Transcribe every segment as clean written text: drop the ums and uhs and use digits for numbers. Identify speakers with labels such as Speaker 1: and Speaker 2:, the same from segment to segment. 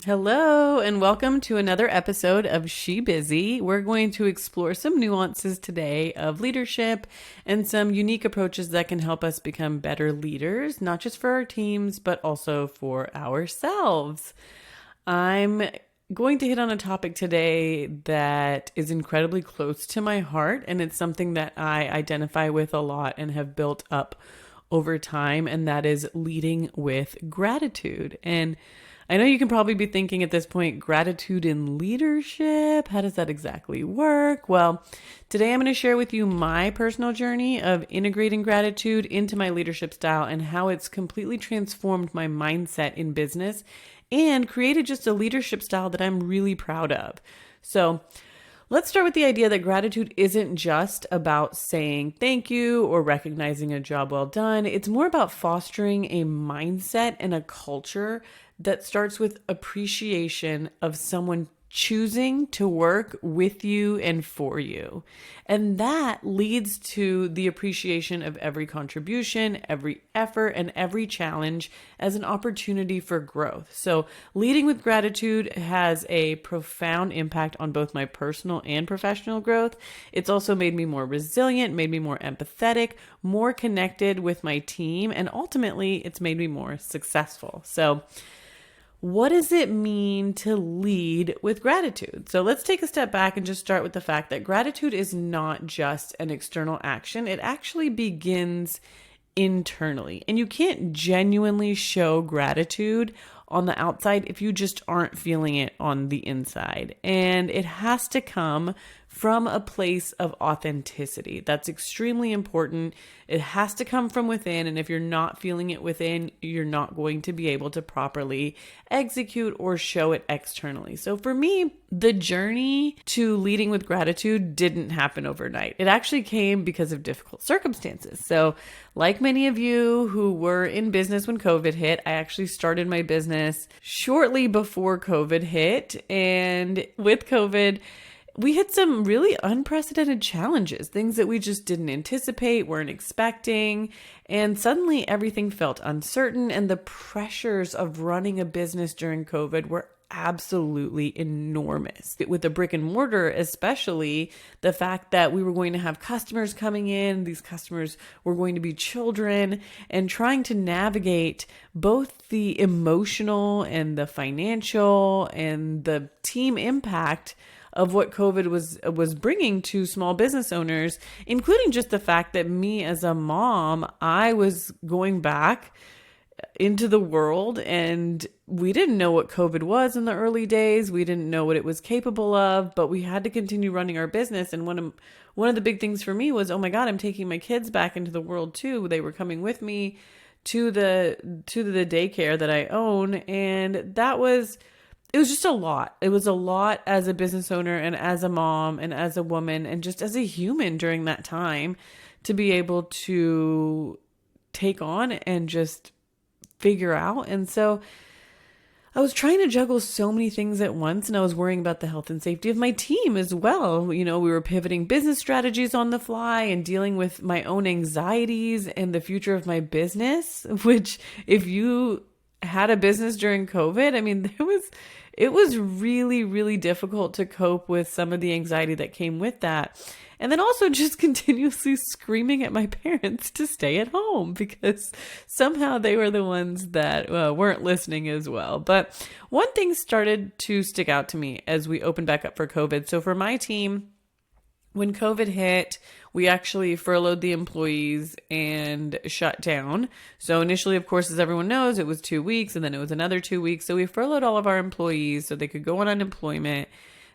Speaker 1: Hello, and welcome to another episode of She Busy. We're going to explore some nuances today of leadership and some unique approaches that can help us become better leaders, not just for our teams, but also for ourselves. I'm going to hit on a topic today that is incredibly close to my heart, and it's something that I identify with a lot and have built up over time, and that is leading with gratitude. And I know you can probably be thinking at this point, gratitude in leadership, how does that exactly work? Well, today I'm going to share with you my personal journey of integrating gratitude into my leadership style and how it's completely transformed my mindset in business and created just a leadership style that I'm really proud of. So, let's start with the idea that gratitude isn't just about saying thank you or recognizing a job well done. It's more about fostering a mindset and a culture that starts with appreciation of someone choosing to work with you and for you. And that leads to the appreciation of every contribution, every effort, and every challenge as an opportunity for growth. So leading with gratitude has a profound impact on both my personal and professional growth. It's also made me more resilient, made me more empathetic, more connected with my team, and ultimately it's made me more successful. So what does it mean to lead with gratitude? So let's take a step back and just start with the fact that gratitude is not just an external action. It actually begins internally. And you can't genuinely show gratitude on the outside if you just aren't feeling it on the inside. And it has to come from a place of authenticity. That's extremely important. It has to come from within. And if you're not feeling it within, you're not going to be able to properly execute or show it externally. So for me, the journey to leading with gratitude didn't happen overnight. It actually came because of difficult circumstances. So like many of you who were in business when COVID hit, I actually started my business shortly before COVID hit. And with COVID, we had some really unprecedented challenges, things that we just didn't anticipate, weren't expecting, and suddenly everything felt uncertain, and the pressures of running a business during COVID were absolutely enormous. With the brick and mortar, especially, the fact that we were going to have customers coming in, these customers were going to be children, and trying to navigate both the emotional and the financial and the team impact of what COVID was bringing to small business owners, including just the fact that me as a mom, I was going back into the world and we didn't know what COVID was in the early days. We didn't know what it was capable of, but we had to continue running our business. And one of the big things for me was, oh my God, I'm taking my kids back into the world too. They were coming with me to the daycare that I own, and it was just a lot. It was a lot as a business owner and as a mom and as a woman and just as a human during that time to be able to take on and just figure out. And so I was trying to juggle so many things at once, and I was worrying about the health and safety of my team as well. You know, we were pivoting business strategies on the fly and dealing with my own anxieties and the future of my business, which if you had a business during COVID, I mean, it was really, really difficult to cope with some of the anxiety that came with that. And then also just continuously screaming at my parents to stay at home because somehow they were the ones that weren't listening as well. But one thing started to stick out to me as we opened back up for COVID. So for my team, when COVID hit, we actually furloughed the employees and shut down. So initially, of course, as everyone knows, it was 2 weeks and then it was another 2 weeks. So we furloughed all of our employees so they could go on unemployment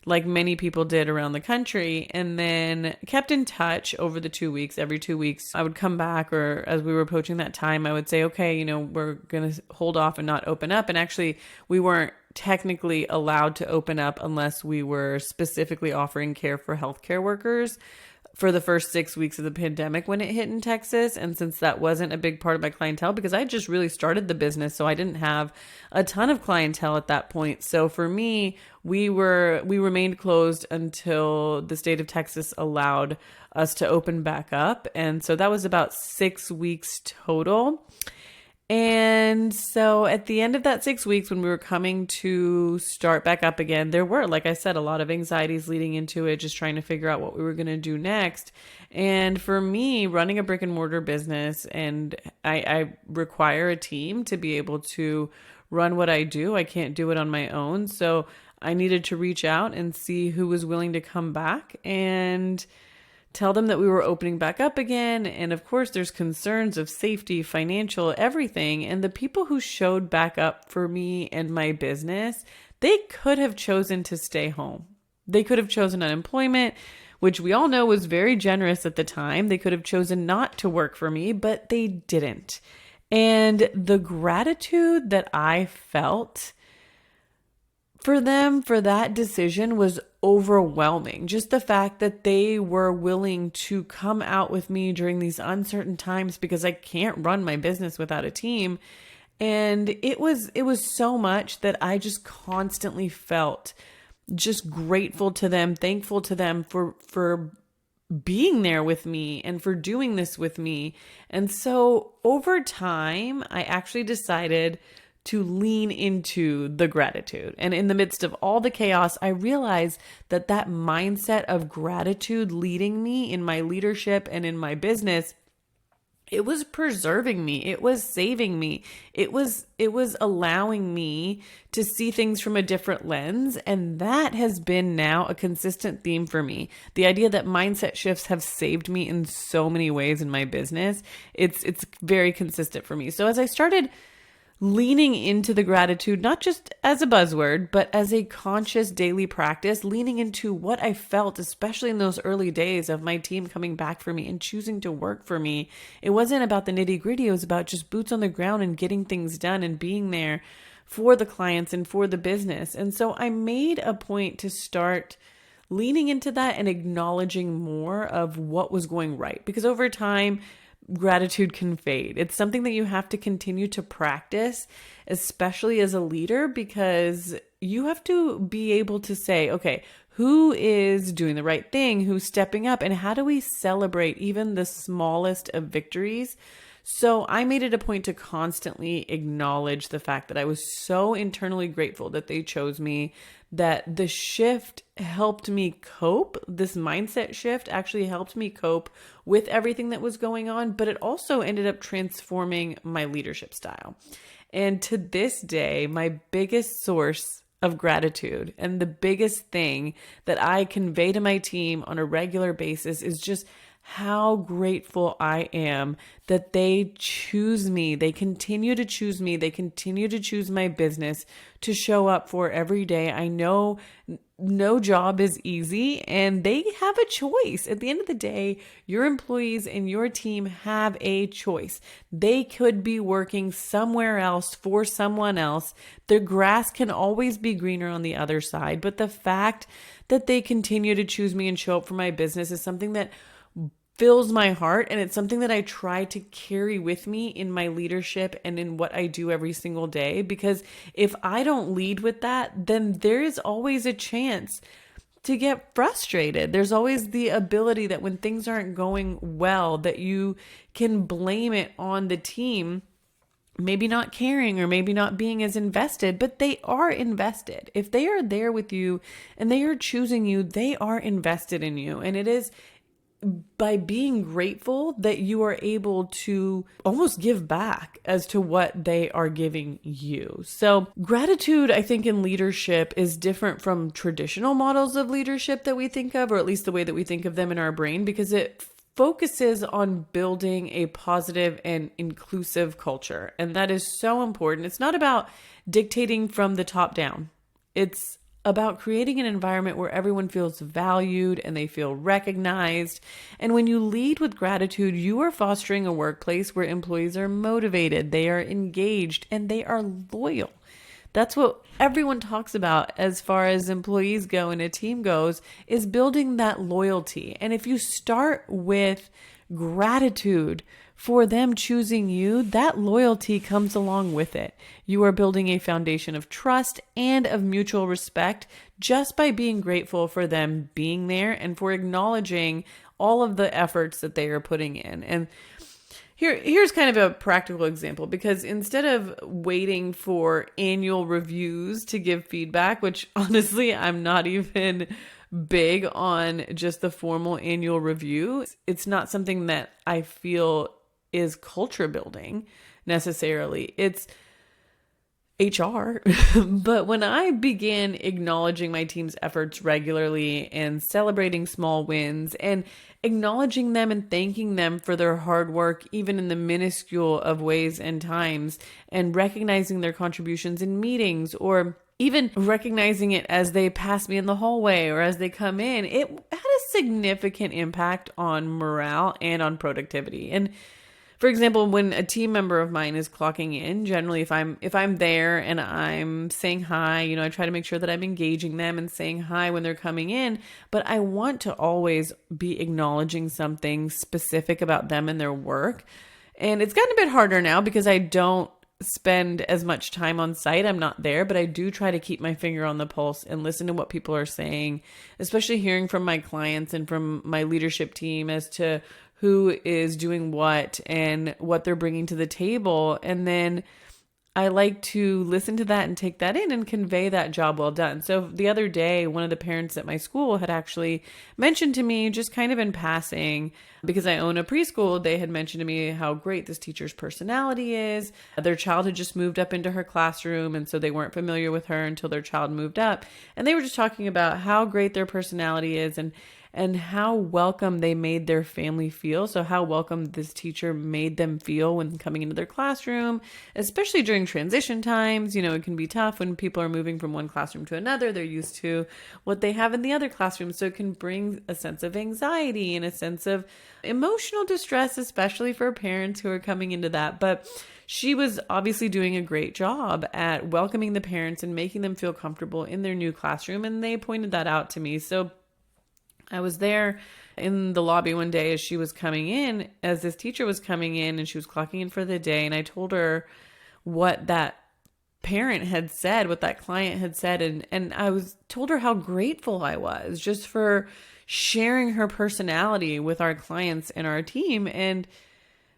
Speaker 1: like many people did around the country, and then kept in touch over the 2 weeks. Every 2 weeks, I would come back, or as we were approaching that time, I would say, okay, we're going to hold off and not open up. And actually, we weren't technically allowed to open up unless we were specifically offering care for healthcare workers for the first 6 weeks of the pandemic when it hit in Texas. And since that wasn't a big part of my clientele, because I just really started the business, so I didn't have a ton of clientele at that point. So for me, we remained closed until the state of Texas allowed us to open back up. And so that was about 6 weeks total. And so at the end of that 6 weeks, when we were coming to start back up again, there were, like I said, a lot of anxieties leading into it, just trying to figure out what we were going to do next. And for me, running a brick and mortar business, and I require a team to be able to run what I do. I can't do it on my own. So I needed to reach out and see who was willing to come back and tell them that we were opening back up again. And of course, there's concerns of safety, financial, everything. And the people who showed back up for me and my business, they could have chosen to stay home. They could have chosen unemployment, which we all know was very generous at the time. They could have chosen not to work for me, but they didn't. And the gratitude that I felt for them for that decision was overwhelming. Just the fact that they were willing to come out with me during these uncertain times, because I can't run my business without a team. And it was so much that I just constantly felt just grateful to them, thankful to them for being there with me and for doing this with me. And so over time, I actually decided to lean into the gratitude. And in the midst of all the chaos, I realized that that mindset of gratitude leading me in my leadership and in my business, it was preserving me. It was saving me. It was allowing me to see things from a different lens. And that has been now a consistent theme for me. The idea that mindset shifts have saved me in so many ways in my business. It's very consistent for me. So as I started leaning into the gratitude, not just as a buzzword, but as a conscious daily practice, leaning into what I felt, especially in those early days of my team coming back for me and choosing to work for me. It wasn't about the nitty gritty. It was about just boots on the ground and getting things done and being there for the clients and for the business. And so I made a point to start leaning into that and acknowledging more of what was going right, because over time, gratitude can fade. It's something that you have to continue to practice, especially as a leader, because you have to be able to say, okay, who is doing the right thing? Who's stepping up? And how do we celebrate even the smallest of victories? So I made it a point to constantly acknowledge the fact that I was so internally grateful that they chose me, that the shift helped me cope. This mindset shift actually helped me cope with everything that was going on, but it also ended up transforming my leadership style. And to this day, my biggest source of gratitude and the biggest thing that I convey to my team on a regular basis is just how grateful I am that they choose me. They continue to choose me. They continue to choose my business to show up for every day. I know no job is easy, and they have a choice. At the end of the day, your employees and your team have a choice. They could be working somewhere else for someone else. The grass can always be greener on the other side. But the fact that they continue to choose me and show up for my business is something that fills my heart, and it's something that I try to carry with me in my leadership and in what I do every single day, because if I don't lead with that, then there is always a chance to get frustrated. There's always the ability that when things aren't going well, that you can blame it on the team maybe not caring or maybe not being as invested, but they are invested. If they are there with you and they are choosing you, they are invested in you. And it is by being grateful that you are able to almost give back as to what they are giving you. So gratitude, I think, in leadership is different from traditional models of leadership that we think of, or at least the way that we think of them in our brain, because it focuses on building a positive and inclusive culture. And that is so important. It's not about dictating from the top down. It's about creating an environment where everyone feels valued and they feel recognized. And when you lead with gratitude, you are fostering a workplace where employees are motivated, they are engaged, and they are loyal. That's what everyone talks about as far as employees go and a team goes, is building that loyalty. And if you start with gratitude for them choosing you, that loyalty comes along with it. You are building a foundation of trust and of mutual respect just by being grateful for them being there and for acknowledging all of the efforts that they are putting in. And Here's kind of a practical example, because instead of waiting for annual reviews to give feedback, which honestly, I'm not even big on just the formal annual review. It's not something that I feel is culture building necessarily. It's HR. But when I began acknowledging my team's efforts regularly and celebrating small wins and acknowledging them and thanking them for their hard work, even in the minuscule of ways and times, and recognizing their contributions in meetings, or even recognizing it as they pass me in the hallway or as they come in, it had a significant impact on morale and on productivity. And for example, when a team member of mine is clocking in, generally if I'm there and I'm saying hi, I try to make sure that I'm engaging them and saying hi when they're coming in, but I want to always be acknowledging something specific about them and their work. And it's gotten a bit harder now because I don't spend as much time on site. I'm not there, but I do try to keep my finger on the pulse and listen to what people are saying, especially hearing from my clients and from my leadership team as to who is doing what and what they're bringing to the table. And then I like to listen to that and take that in and convey that job well done. So the other day, one of the parents at my school had actually mentioned to me, just kind of in passing, because I own a preschool, they had mentioned to me how great this teacher's personality is. Their child had just moved up into her classroom, and so they weren't familiar with her until their child moved up. And they were just talking about how great their personality is and how welcome they made their family feel. So how welcome this teacher made them feel when coming into their classroom, especially during transition times. It can be tough when people are moving from one classroom to another. They're used to what they have in the other classroom. So it can bring a sense of anxiety and a sense of emotional distress, especially for parents who are coming into that. But she was obviously doing a great job at welcoming the parents and making them feel comfortable in their new classroom. And they pointed that out to me. So I was there in the lobby one day as she was coming in, as this teacher was coming in and she was clocking in for the day. And I told her what that parent had said, what that client had said. And told her how grateful I was just for sharing her personality with our clients and our team. And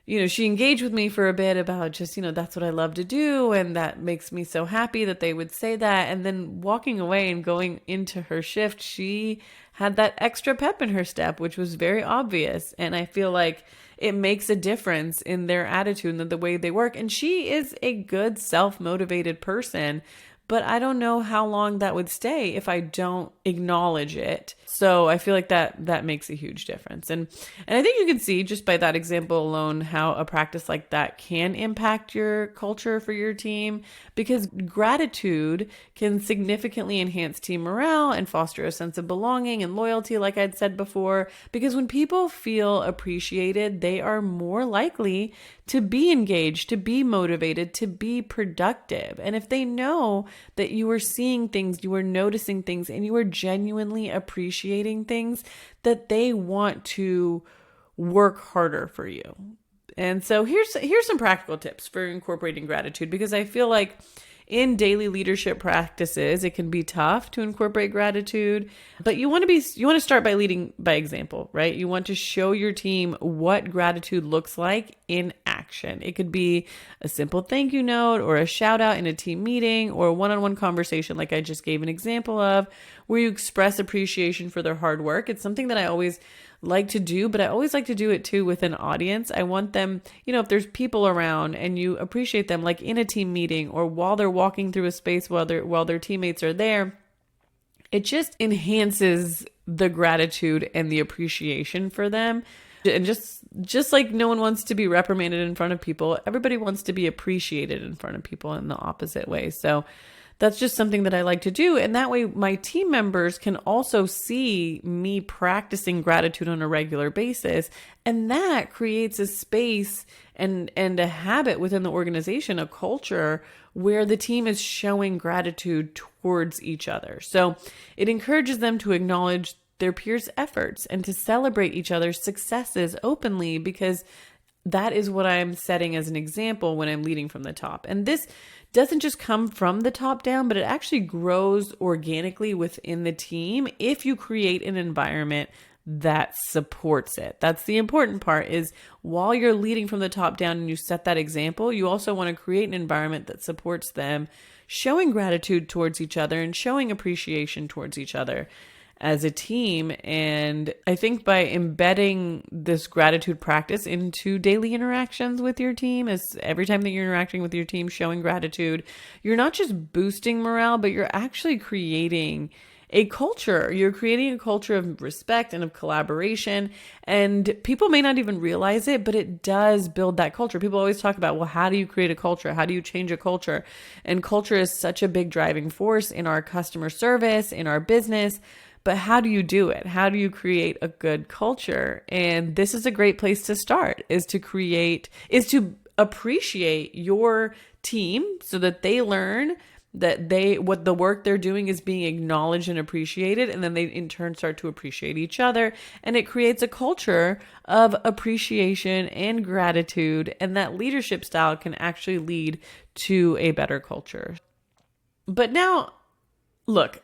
Speaker 1: she engaged with me for a bit about just, that's what I love to do. And that makes me so happy that they would say that. And then walking away and going into her shift, she had that extra pep in her step, which was very obvious. And I feel like it makes a difference in their attitude and the way they work. And she is a good, self-motivated person, but I don't know how long that would stay if I don't acknowledge it. So I feel like that makes a huge difference. And I think you can see just by that example alone how a practice like that can impact your culture for your team, because gratitude can significantly enhance team morale and foster a sense of belonging and loyalty, like I'd said before, because when people feel appreciated, they are more likely to be engaged, to be motivated, to be productive. And if they know that you are seeing things, you are noticing things, and you are genuinely appreciating things, that they want to work harder for you. And so here's some practical tips for incorporating gratitude, because I feel like in daily leadership practices, it can be tough to incorporate gratitude, but you want to start by leading by example, right? You want to show your team what gratitude looks like in action. It could be a simple thank you note or a shout out in a team meeting or a one-on-one conversation like I just gave an example of, where you express appreciation for their hard work. It's something that I always like to do, but I always like to do it too with an audience. I want them, if there's people around and you appreciate them, like in a team meeting or while they're walking through a space while their teammates are there, it just enhances the gratitude and the appreciation for them. And just like no one wants to be reprimanded in front of people, everybody wants to be appreciated in front of people in the opposite way. So that's just something that I like to do. And that way my team members can also see me practicing gratitude on a regular basis. And that creates a space and a habit within the organization, a culture where the team is showing gratitude towards each other. So it encourages them to acknowledge their peers' efforts and to celebrate each other's successes openly, because that is what I'm setting as an example when I'm leading from the top. And this doesn't just come from the top down, but it actually grows organically within the team if you create an environment that supports it. That's the important part, is while you're leading from the top down and you set that example, you also want to create an environment that supports them, showing gratitude towards each other and showing appreciation towards each other as a team. And I think by embedding this gratitude practice into daily interactions with your team, as every time that you're interacting with your team, showing gratitude, you're not just boosting morale, but you're actually creating a culture. You're creating a culture of respect and of collaboration. And people may not even realize it, but it does build that culture. People always talk about, well, how do you create a culture? How do you change a culture? And culture is such a big driving force in our customer service, in our business. But how do you do it? How do you create a good culture? And this is a great place to start, is to appreciate your team so that they learn that what the work they're doing is being acknowledged and appreciated. And then they in turn start to appreciate each other. And it creates a culture of appreciation and gratitude. And that leadership style can actually lead to a better culture. But now, look,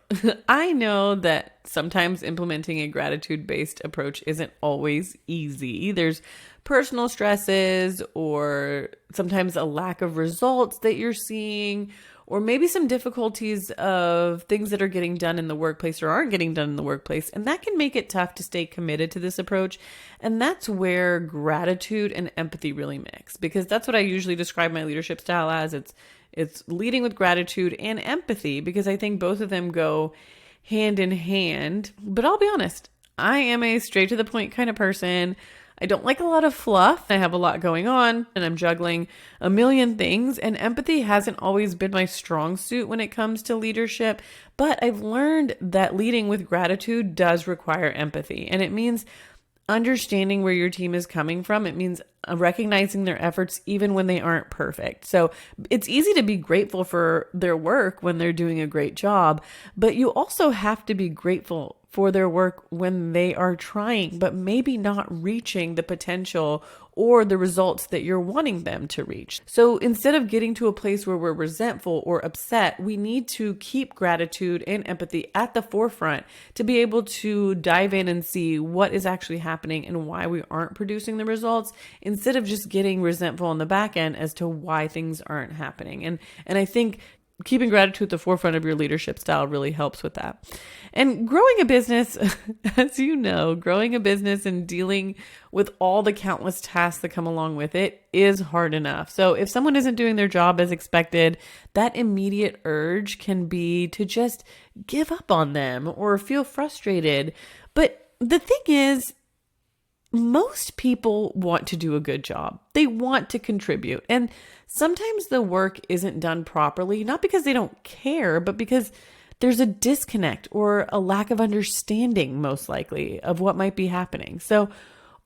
Speaker 1: I know that sometimes implementing a gratitude-based approach isn't always easy. There's personal stresses, or sometimes a lack of results that you're seeing, or maybe some difficulties of things that are getting done in the workplace or aren't getting done in the workplace. And that can make it tough to stay committed to this approach. And that's where gratitude and empathy really mix, because that's what I usually describe my leadership style as. It's leading with gratitude and empathy, because I think both of them go hand in hand. But I'll be honest, I am a straight to the point kind of person. I don't like a lot of fluff. I have a lot going on and I'm juggling a million things, and empathy hasn't always been my strong suit when it comes to leadership. But I've learned that leading with gratitude does require empathy, and it means understanding where your team is coming from. It means recognizing their efforts even when they aren't perfect. So it's easy to be grateful for their work when they're doing a great job, but you also have to be grateful for their work when they are trying, but maybe not reaching the potential or the results that you're wanting them to reach. So instead of getting to a place where we're resentful or upset, we need to keep gratitude and empathy at the forefront to be able to dive in and see what is actually happening and why we aren't producing the results, instead of just getting resentful on the back end as to why things aren't happening. And I think keeping gratitude at the forefront of your leadership style really helps with that. And growing a business, as you know, growing a business and dealing with all the countless tasks that come along with it is hard enough. So if someone isn't doing their job as expected, that immediate urge can be to just give up on them or feel frustrated. But the thing is, most people want to do a good job. They want to contribute. And sometimes the work isn't done properly, not because they don't care, but because there's a disconnect or a lack of understanding, most likely, of what might be happening. So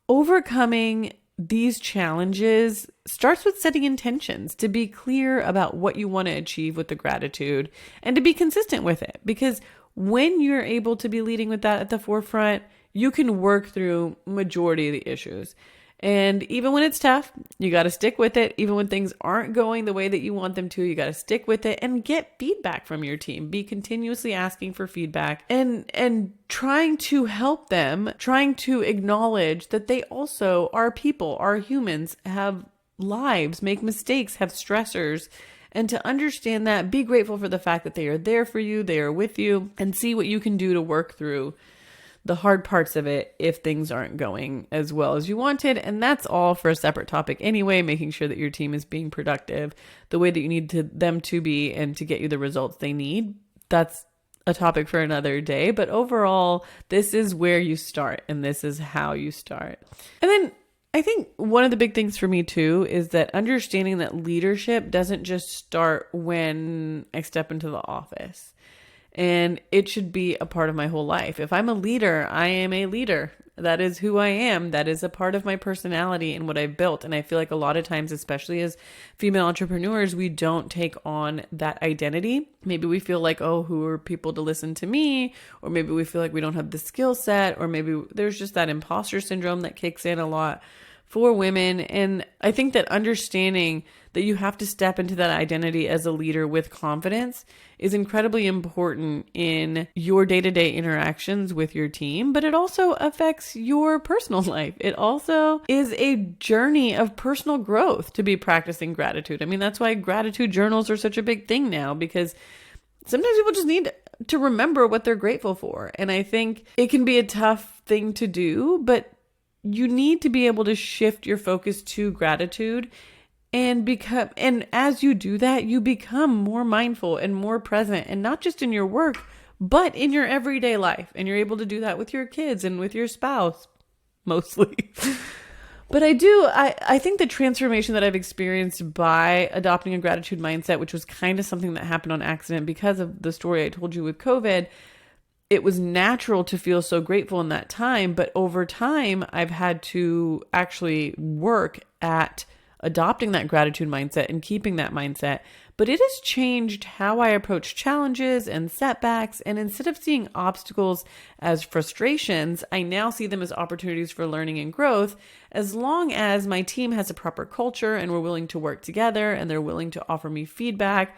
Speaker 1: overcoming these challenges starts with setting intentions, to be clear about what you want to achieve with the gratitude and to be consistent with it. Because when you're able to be leading with that at the forefront, you can work through majority of the issues. And even when it's tough, you got to stick with it. Even when things aren't going the way that you want them to, you got to stick with it and get feedback from your team. Be continuously asking for feedback and trying to help them, trying to acknowledge that they also are people, are humans, have lives, make mistakes, have stressors. And to understand that, be grateful for the fact that they are there for you, they are with you, and see what you can do to work through the hard parts of it if things aren't going as well as you wanted. And that's all for a separate topic anyway, making sure that your team is being productive the way that you need them to be and to get you the results they need. That's a topic for another day. But overall, this is where you start and this is how you start. And then I think one of the big things for me too is that understanding that leadership doesn't just start when I step into the office. And it should be a part of my whole life. If I'm a leader, I am a leader. That is who I am. That is a part of my personality and what I've built. And I feel like a lot of times, especially as female entrepreneurs, we don't take on that identity. Maybe we feel like, oh, who are people to listen to me? Or maybe we feel like we don't have the skill set, or maybe there's just that imposter syndrome that kicks in a lot for women. And I think that understanding that you have to step into that identity as a leader with confidence is incredibly important in your day-to-day interactions with your team, but it also affects your personal life. It also is a journey of personal growth to be practicing gratitude. I mean, that's why gratitude journals are such a big thing now, because sometimes people just need to remember what they're grateful for. And I think it can be a tough thing to do, but you need to be able to shift your focus to gratitude and as you do that, you become more mindful and more present, and not just in your work, but in your everyday life. And you're able to do that with your kids and with your spouse, mostly. But I think the transformation that I've experienced by adopting a gratitude mindset, which was kind of something that happened on accident because of the story I told you with COVID, it was natural to feel so grateful in that time. But over time, I've had to actually work at adopting that gratitude mindset and keeping that mindset. But it has changed how I approach challenges and setbacks. And instead of seeing obstacles as frustrations, I now see them as opportunities for learning and growth, as long as my team has a proper culture and we're willing to work together and they're willing to offer me feedback.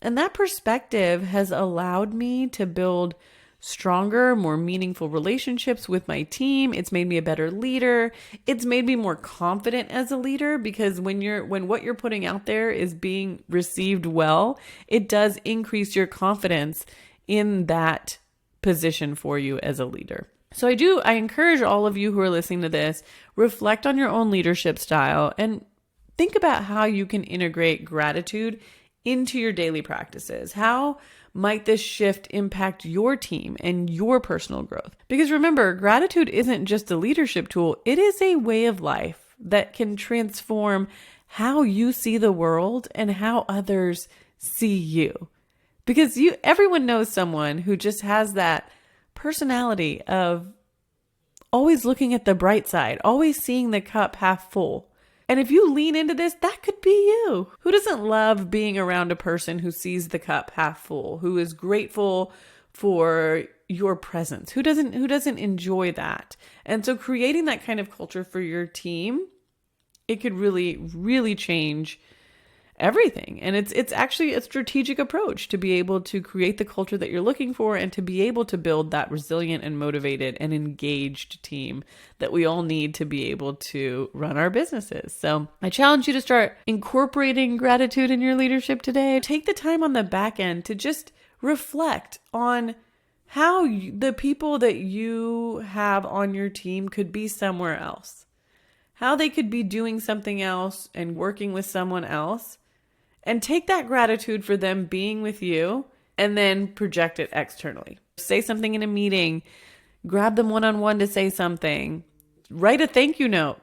Speaker 1: And that perspective has allowed me to build stronger, more meaningful relationships with my team. It's made me a better leader. It's made me more confident as a leader, because when what you're putting out there is being received well, it does increase your confidence in that position for you as a leader. So I encourage all of you who are listening to this, reflect on your own leadership style and think about how you can integrate gratitude into your daily practices. How might this shift impact your team and your personal growth? Because remember, gratitude isn't just a leadership tool. It is a way of life that can transform how you see the world and how others see you. Because everyone knows someone who just has that personality of always looking at the bright side, always seeing the cup half full. And if you lean into this, that could be you. Who doesn't love being around a person who sees the cup half full, who is grateful for your presence? Who doesn't enjoy that? And so creating that kind of culture for your team, it could really, really change everything. And it's actually a strategic approach to be able to create the culture that you're looking for and to be able to build that resilient and motivated and engaged team that we all need to be able to run our businesses. So I challenge you to start incorporating gratitude in your leadership today. Take the time on the back end to just reflect on how the people that you have on your team could be somewhere else, how they could be doing something else and working with someone else. And take that gratitude for them being with you and then project it externally. Say something in a meeting, grab them one-on-one to say something, write a thank you note,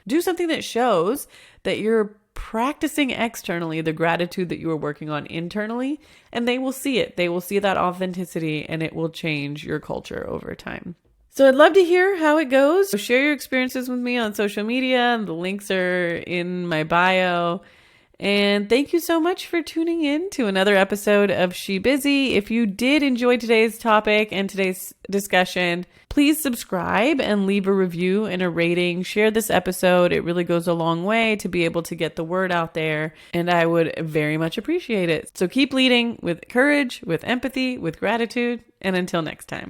Speaker 1: do something that shows that you're practicing externally the gratitude that you are working on internally, and they will see it. They will see that authenticity, and it will change your culture over time. So I'd love to hear how it goes. So share your experiences with me on social media. The links are in my bio. And thank you so much for tuning in to another episode of She Busy. If you did enjoy today's topic and today's discussion, please subscribe and leave a review and a rating. Share this episode. It really goes a long way to be able to get the word out there, and I would very much appreciate it. So keep leading with courage, with empathy, with gratitude, and until next time.